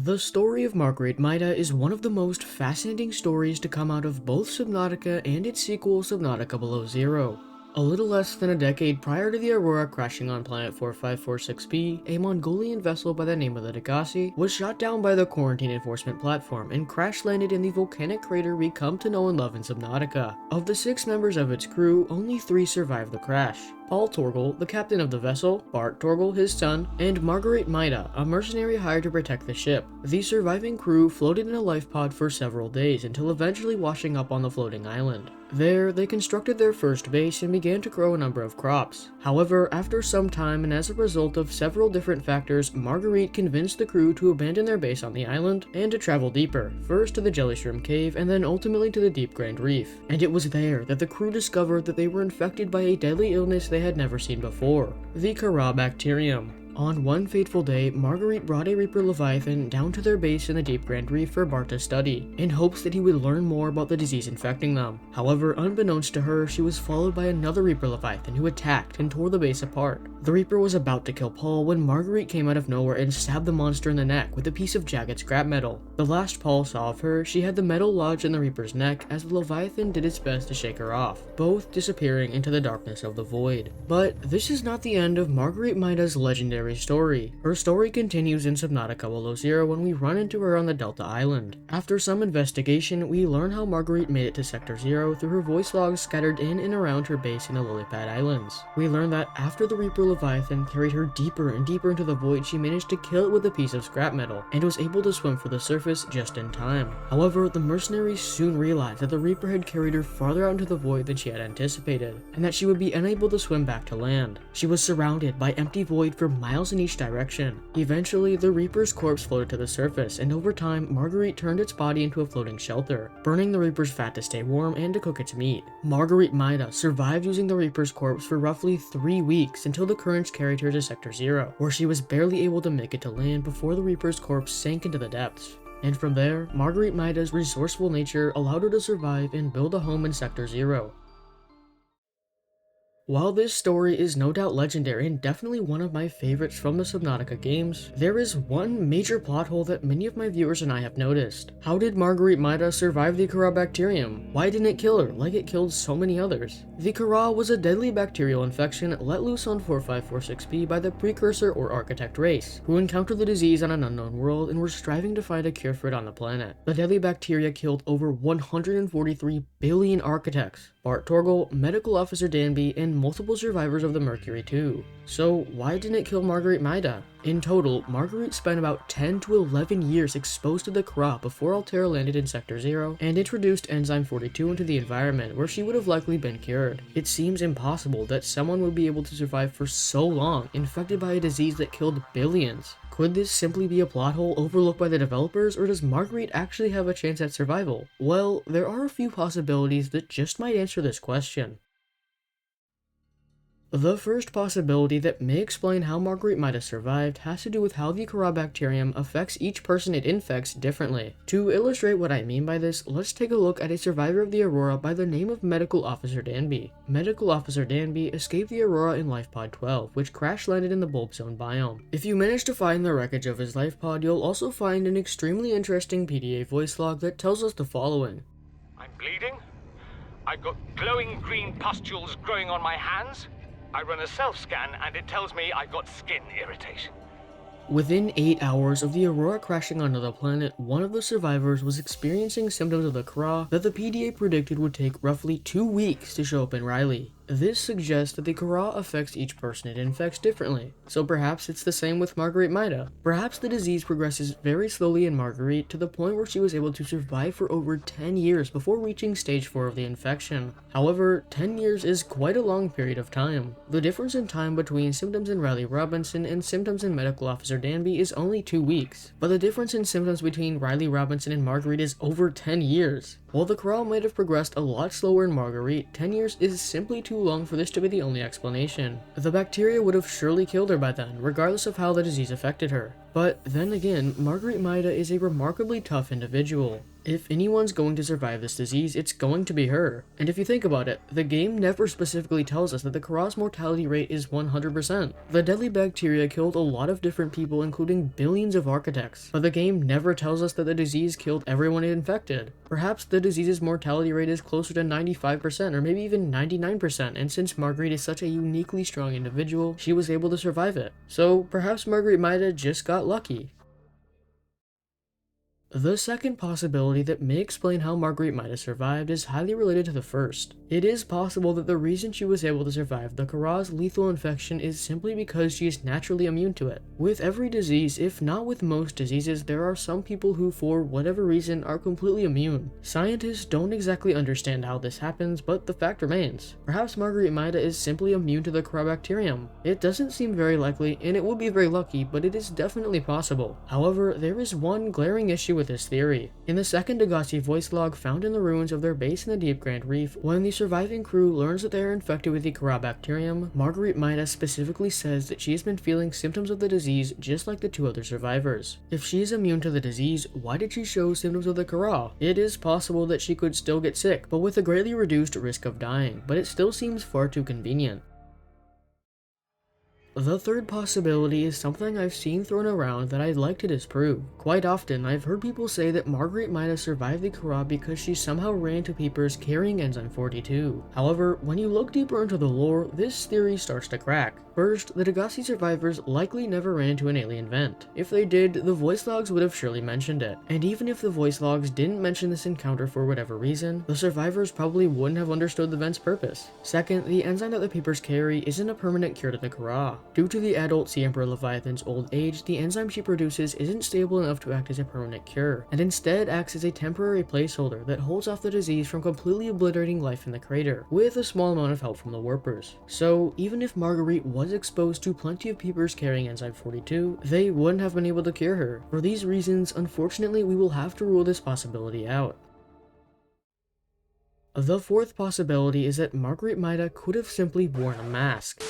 The story of Marguerit Maida is one of the most fascinating stories to come out of both Subnautica and its sequel Subnautica Below Zero. A little less than a decade prior to the Aurora crashing on planet 4546b, a Mongolian vessel by the name of the Degassi was shot down by the quarantine enforcement platform and crash-landed in the volcanic crater we come to know and love in Subnautica. Of the 6 members of its crew, only 3 survived the crash. Paul Torgel, the captain of the vessel, Bart Torgel, his son, and Marguerit Maida, a mercenary hired to protect the ship. The surviving crew floated in a life pod for several days until eventually washing up on the floating island. There, they constructed their first base and began to grow a number of crops. However, after some time and as a result of several different factors, Marguerite convinced the crew to abandon their base on the island and to travel deeper, first to the Jellyshroom Cave and then ultimately to the Deep Grand Reef. And it was there that the crew discovered that they were infected by a deadly illness they had never seen before, the Kharaa Bacterium. On one fateful day, Marguerite brought a Reaper Leviathan down to their base in the Deep Grand Reef for Bart to study, in hopes that he would learn more about the disease infecting them. However, unbeknownst to her, she was followed by another Reaper Leviathan who attacked and tore the base apart. The Reaper was about to kill Paul when Marguerite came out of nowhere and stabbed the monster in the neck with a piece of jagged scrap metal. The last Paul saw of her, she had the metal lodged in the Reaper's neck as the Leviathan did its best to shake her off, both disappearing into the darkness of the void. But this is not the end of Marguerite Maida's legendary story. Her story continues in Subnautica Below Zero when we run into her on the Delta Island. After some investigation, we learn how Marguerite made it to Sector Zero through her voice logs scattered in and around her base in the Lilypad Islands. We learn that after the Reaper Leviathan carried her deeper and deeper into the void, she managed to kill it with a piece of scrap metal, and was able to swim for the surface just in time. However, the mercenaries soon realized that the Reaper had carried her farther out into the void than she had anticipated, and that she would be unable to swim back to land. She was surrounded by empty void for miles in each direction. Eventually, the Reaper's corpse floated to the surface, and over time, Marguerite turned its body into a floating shelter, burning the Reaper's fat to stay warm and to cook its meat. Marguerite Maida survived using the Reaper's corpse for roughly 3 weeks until the currents carried her to Sector Zero, where she was barely able to make it to land before the Reaper's corpse sank into the depths. And from there, Marguerite Maida's resourceful nature allowed her to survive and build a home in Sector Zero. While this story is no doubt legendary and definitely one of my favorites from the Subnautica games, there is one major plot hole that many of my viewers and I have noticed. How did Marguerite Maida survive the Kharaa Bacterium? Why didn't it kill her like it killed so many others? The Kharaa was a deadly bacterial infection let loose on 4546b by the precursor or architect race, who encountered the disease on an unknown world and were striving to find a cure for it on the planet. The deadly bacteria killed over 143 billion architects, Bart Torgel, Medical Officer Danby, and multiple survivors of the Mercury 2. So why didn't it kill Marguerite Maida? In total, Marguerite spent about 10 to 11 years exposed to the Kharaa before Altera landed in Sector Zero and introduced Enzyme 42 into the environment, where she would have likely been cured. It seems impossible that someone would be able to survive for so long, infected by a disease that killed billions. Could this simply be a plot hole overlooked by the developers, or does Marguerite actually have a chance at survival? Well, there are a few possibilities that just might answer this question. The first possibility that may explain how Marguerite Maida survived has to do with how the Kharaa Bacterium affects each person it infects differently. To illustrate what I mean by this, let's take a look at a survivor of the Aurora by the name of Medical Officer Danby. Medical Officer Danby escaped the Aurora in Life Pod 12, which crash-landed in the Bulb Zone biome. If you manage to find the wreckage of his life pod, you'll also find an extremely interesting PDA voice log that tells us the following. I'm bleeding. I've got glowing green pustules growing on my hands. I run a self-scan and it tells me I've got skin irritation. Within 8 hours of the Aurora crashing onto the planet, one of the survivors was experiencing symptoms of the Kharaa that the PDA predicted would take roughly 2 weeks to show up in Riley. This suggests that the Kharaa affects each person it infects differently, so perhaps it's the same with Marguerite Maida. Perhaps the disease progresses very slowly in Marguerite to the point where she was able to survive for over 10 years before reaching stage 4 of the infection. However, 10 years is quite a long period of time. The difference in time between symptoms in Riley Robinson and symptoms in Medical Officer Danby is only 2 weeks, but the difference in symptoms between Riley Robinson and Marguerite is over 10 years. While the Kharaa might have progressed a lot slower in Marguerite, 10 years is simply too long for this to be the only explanation. The bacteria would have surely killed her by then, regardless of how the disease affected her. But then again, Marguerite Maida is a remarkably tough individual. If anyone's going to survive this disease, it's going to be her. And if you think about it, the game never specifically tells us that the Kharaa's mortality rate is 100%. The deadly bacteria killed a lot of different people, including billions of architects, but the game never tells us that the disease killed everyone it infected. Perhaps the disease's mortality rate is closer to 95% or maybe even 99%, and since Marguerite is such a uniquely strong individual, she was able to survive it. So perhaps Marguerite Maida just got lucky. The second possibility that may explain how Marguerite Maida survived is highly related to the first. It is possible that the reason she was able to survive the Kharaa's lethal infection is simply because she is naturally immune to it. With every disease, if not with most diseases, there are some people who, for whatever reason, are completely immune. Scientists don't exactly understand how this happens, but the fact remains. Perhaps Marguerite Maida is simply immune to the Kharaa Bacterium. It doesn't seem very likely, and it would be very lucky, but it is definitely possible. However, there is one glaring issue with this theory. In the second Degassi voice log found in the ruins of their base in the Deep Grand Reef, when the surviving crew learns that they are infected with the Kharaa Bacterium, Marguerite Maida specifically says that she has been feeling symptoms of the disease just like the two other survivors. If she is immune to the disease, why did she show symptoms of the Kharaa? It is possible that she could still get sick, but with a greatly reduced risk of dying, but it still seems far too convenient. The third possibility is something I've seen thrown around that I'd like to disprove. Quite often, I've heard people say that Marguerite Maida survived the Kharaa because she somehow ran into peepers carrying enzyme 42. However, when you look deeper into the lore, this theory starts to crack. First, the Degassi survivors likely never ran into an alien vent. If they did, the voice logs would have surely mentioned it. And even if the voice logs didn't mention this encounter for whatever reason, the survivors probably wouldn't have understood the vent's purpose. Second, the enzyme that the peepers carry isn't a permanent cure to the Kharaa. Due to the adult Sea Emperor Leviathan's old age, the enzyme she produces isn't stable enough to act as a permanent cure, and instead acts as a temporary placeholder that holds off the disease from completely obliterating life in the crater, with a small amount of help from the warpers. So, even if Marguerite was exposed to plenty of peepers carrying enzyme 42, they wouldn't have been able to cure her. For these reasons, unfortunately, we will have to rule this possibility out. The fourth possibility is that Marguerite Maida could have simply worn a mask.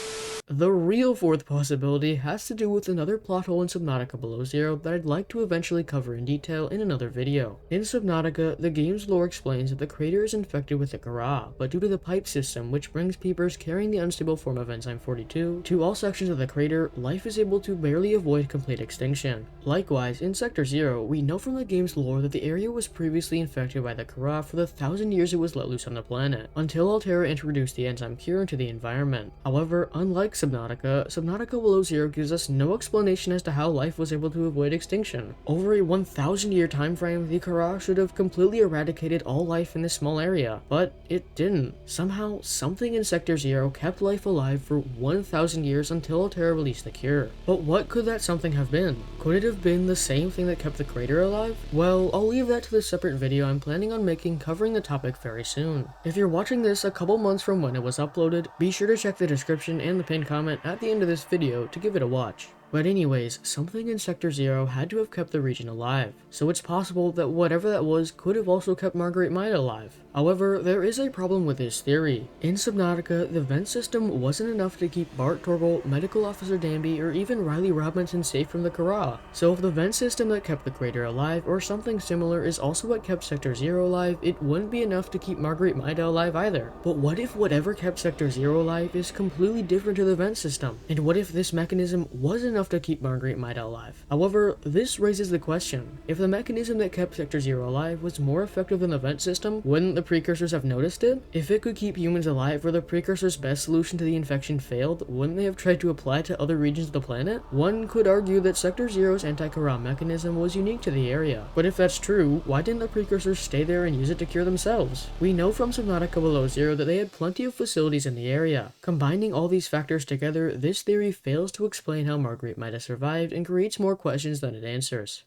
The real fourth possibility has to do with another plot hole in Subnautica Below Zero that I'd like to eventually cover in detail in another video. In Subnautica, the game's lore explains that the crater is infected with the Kharaa, but due to the pipe system which brings peepers carrying the unstable form of enzyme 42 to all sections of the crater, life is able to barely avoid complete extinction. Likewise, in Sector 0, we know from the game's lore that the area was previously infected by the Kharaa for the 1,000 years it was let loose on the planet, until Altera introduced the enzyme cure into the environment. However, unlike Subnautica Below Zero gives us no explanation as to how life was able to avoid extinction. Over a 1,000 year time frame, the Kharaa should have completely eradicated all life in this small area, but it didn't. Somehow, something in Sector 0 kept life alive for 1,000 years until Altera released the cure. But what could that something have been? Could it have been the same thing that kept the crater alive? Well, I'll leave that to the separate video I'm planning on making covering the topic very soon. If you're watching this a couple months from when it was uploaded, be sure to check the description and the pinned comment at the end of this video to give it a watch. But anyways, something in Sector 0 had to have kept the region alive, so it's possible that whatever that was could have also kept Marguerite Maida alive. However, there is a problem with this theory. In Subnautica, the vent system wasn't enough to keep Bart Torgal, Medical Officer Danby, or even Riley Robinson safe from the Kharaa. So if the vent system that kept the crater alive, or something similar, is also what kept Sector 0 alive, it wouldn't be enough to keep Marguerite Maida alive either. But what if whatever kept Sector 0 alive is completely different to the vent system? And what if this mechanism was enough to keep Marguerite Maida alive? However, this raises the question, if the mechanism that kept Sector 0 alive was more effective than the vent system, wouldn't the precursors have noticed it? If it could keep humans alive where the precursor's best solution to the infection failed, wouldn't they have tried to apply it to other regions of the planet? One could argue that Sector 0's anti-Kharaa mechanism was unique to the area, but if that's true, why didn't the precursors stay there and use it to cure themselves? We know from Subnautica Below Zero that they had plenty of facilities in the area. Combining all these factors together, this theory fails to explain how Marguerite Maida survived and creates more questions than it answers.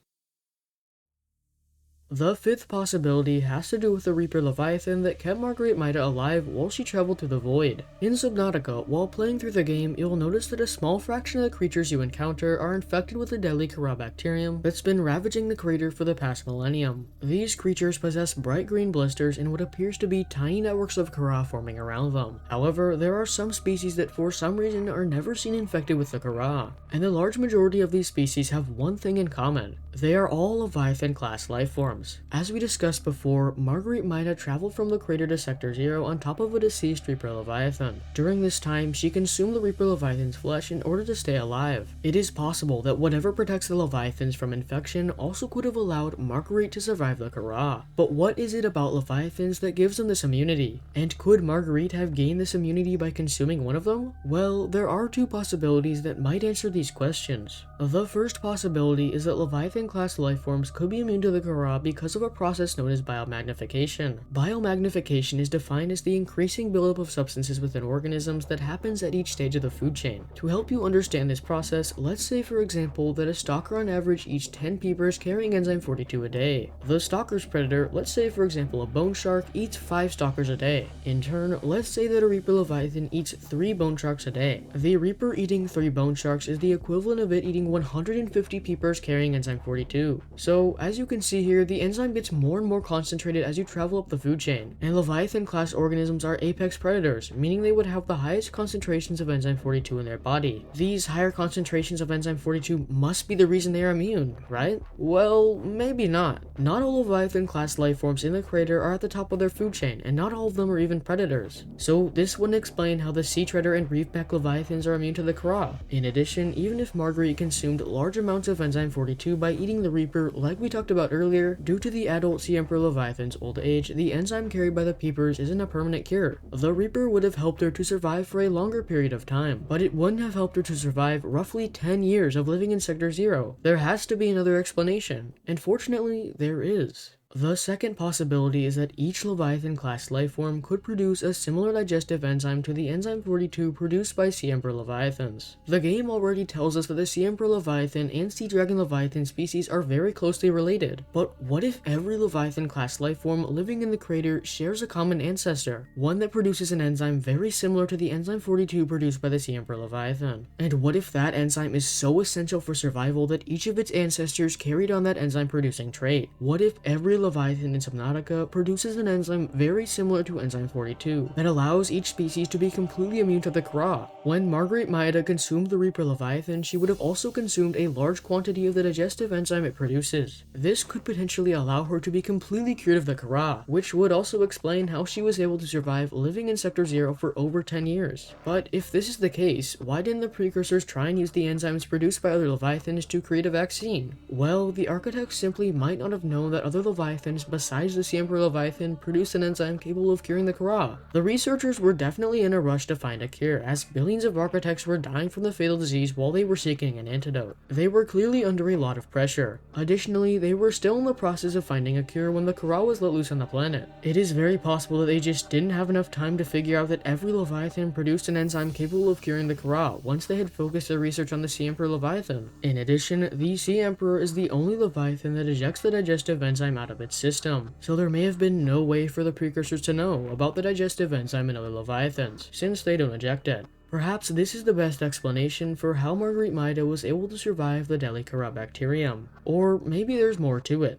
The fifth possibility has to do with the Reaper Leviathan that kept Marguerite Maida alive while she traveled through the void. In Subnautica, while playing through the game, you'll notice that a small fraction of the creatures you encounter are infected with the deadly Kharaa Bacterium that's been ravaging the crater for the past millennium. These creatures possess bright green blisters and what appears to be tiny networks of Kharaa forming around them. However, there are some species that for some reason are never seen infected with the Kharaa, and the large majority of these species have one thing in common. They are all Leviathan class life forms. lives. As we discussed before, Marguerit Maida traveled from the crater to Sector 0 on top of a deceased Reaper Leviathan. During this time, she consumed the Reaper Leviathan's flesh in order to stay alive. It is possible that whatever protects the Leviathans from infection also could have allowed Marguerite to survive the Kharaa. But what is it about Leviathans that gives them this immunity? And could Marguerite have gained this immunity by consuming one of them? Well, there are two possibilities that might answer these questions. The first possibility is that Leviathan-class lifeforms could be immune to the Kharaa because of a process known as biomagnification. Biomagnification is defined as the increasing buildup of substances within organisms that happens at each stage of the food chain. To help you understand this process, let's say for example that a stalker on average eats 10 peepers carrying enzyme 42 a day. The stalker's predator, let's say for example a bone shark, eats 5 stalkers a day. In turn, let's say that a Reaper Leviathan eats 3 bone sharks a day. The Reaper eating 3 bone sharks is the equivalent of it eating 150 peepers carrying enzyme 42. So, as you can see here, the enzyme gets more and more concentrated as you travel up the food chain, and Leviathan-class organisms are apex predators, meaning they would have the highest concentrations of enzyme 42 in their body. These higher concentrations of enzyme 42 must be the reason they are immune, right? Well, maybe not. Not all Leviathan-class lifeforms in the crater are at the top of their food chain, and not all of them are even predators. So, this wouldn't explain how the sea treader and reefback Leviathans are immune to the Kharaa. In addition, even if Marguerite consumed large amounts of enzyme 42 by eating the Reaper, like we talked about earlier, due to the adult Sea Emperor Leviathan's old age, the enzyme carried by the peepers isn't a permanent cure. The Reaper would have helped her to survive for a longer period of time, but it wouldn't have helped her to survive roughly 10 years of living in Sector 0. There has to be another explanation, and fortunately, there is. The second possibility is that each Leviathan-class lifeform could produce a similar digestive enzyme to the enzyme 42 produced by Sea Emperor Leviathans. The game already tells us that the Sea Emperor Leviathan and Sea Dragon Leviathan species are very closely related, but what if every Leviathan-class lifeform living in the crater shares a common ancestor, one that produces an enzyme very similar to the enzyme 42 produced by the Sea Emperor Leviathan? And what if that enzyme is so essential for survival that each of its ancestors carried on that enzyme-producing trait? What if every Leviathan in Subnautica produces an enzyme very similar to enzyme 42 that allows each species to be completely immune to the Kharaa? When Marguerite Maida consumed the Reaper Leviathan, she would have also consumed a large quantity of the digestive enzyme it produces. This could potentially allow her to be completely cured of the Kharaa, which would also explain how she was able to survive living in Sector 0 for over 10 years. But if this is the case, why didn't the precursors try and use the enzymes produced by other Leviathans to create a vaccine? Well, the architects simply might not have known that other Leviathans besides the Sea Emperor Leviathan produced an enzyme capable of curing the Kharaa. The researchers were definitely in a rush to find a cure, as billions of architects were dying from the fatal disease while they were seeking an antidote. They were clearly under a lot of pressure. Additionally, they were still in the process of finding a cure when the Kharaa was let loose on the planet. It is very possible that they just didn't have enough time to figure out that every Leviathan produced an enzyme capable of curing the Kharaa once they had focused their research on the Sea Emperor Leviathan. In addition, the Sea Emperor is the only Leviathan that ejects the digestive enzyme out of its system, so there may have been no way for the precursors to know about the digestive enzyme in other Leviathans, since they don't eject it. Perhaps this is the best explanation for how Marguerite Maida was able to survive the deadly Kharaa Bacterium. Or maybe there's more to it.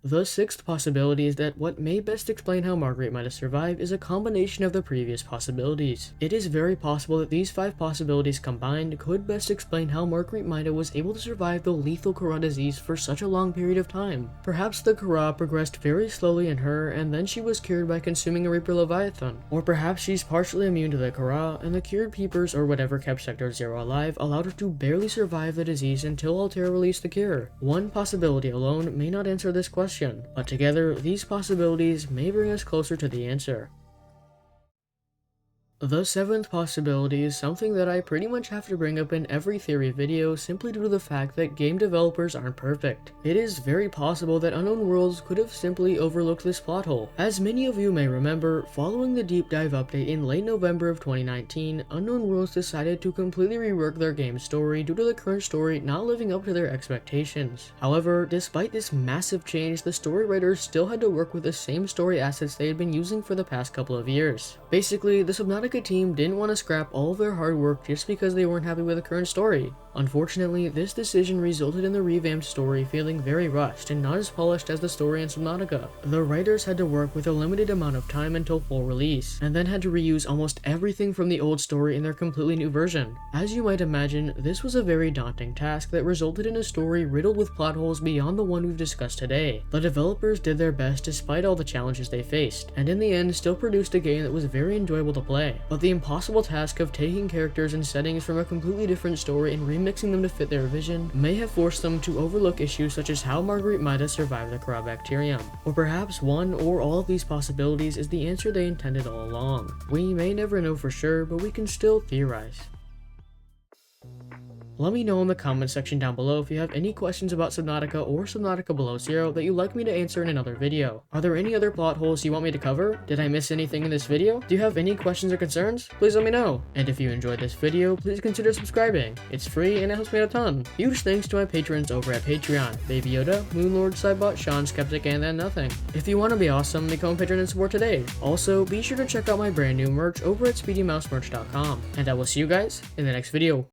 The sixth possibility is that what may best explain how Marguerite Maida survived is a combination of the previous possibilities. It is very possible that these 5 possibilities combined could best explain how Marguerite Maida was able to survive the lethal Kharaa disease for such a long period of time. Perhaps the Kharaa progressed very slowly in her, and then she was cured by consuming a Reaper Leviathan. Or perhaps she's partially immune to the Kharaa, and the cured peepers or whatever kept Sector 0 alive allowed her to barely survive the disease until Altair released the cure. One possibility alone may not answer this question, but together, these possibilities may bring us closer to the answer. The 7th possibility is something that I pretty much have to bring up in every theory video simply due to the fact that game developers aren't perfect. It is very possible that Unknown Worlds could have simply overlooked this plot hole. As many of you may remember, following the deep dive update in late November of 2019, Unknown Worlds decided to completely rework their game's story due to the current story not living up to their expectations. However, despite this massive change, the story writers still had to work with the same story assets they had been using for the past couple of years. Basically, the Subnautica Subnautica team didn't want to scrap all of their hard work just because they weren't happy with the current story. Unfortunately, this decision resulted in the revamped story feeling very rushed and not as polished as the story in Subnautica. The writers had to work with a limited amount of time until full release, and then had to reuse almost everything from the old story in their completely new version. As you might imagine, this was a very daunting task that resulted in a story riddled with plot holes beyond the one we've discussed today. The developers did their best despite all the challenges they faced, and in the end still produced a game that was very enjoyable to play. But the impossible task of taking characters and settings from a completely different story and remixing them to fit their vision may have forced them to overlook issues such as how Marguerite Maida survived the Kharaa Bacterium. Or perhaps one or all of these possibilities is the answer they intended all along. We may never know for sure, but we can still theorize. Let me know in the comment section down below if you have any questions about Subnautica or Subnautica Below Zero that you'd like me to answer in another video. Are there any other plot holes you want me to cover? Did I miss anything in this video? Do you have any questions or concerns? Please let me know. And if you enjoyed this video, please consider subscribing. It's free and it helps me out a ton. Huge thanks to my patrons over at Patreon: Baby Yoda, Moonlord, Cybot, Sean, Skeptic, and then Nothing. If you want to be awesome, become a patron and support today. Also, be sure to check out my brand new merch over at SpeedyMousemerch.com. And I will see you guys in the next video.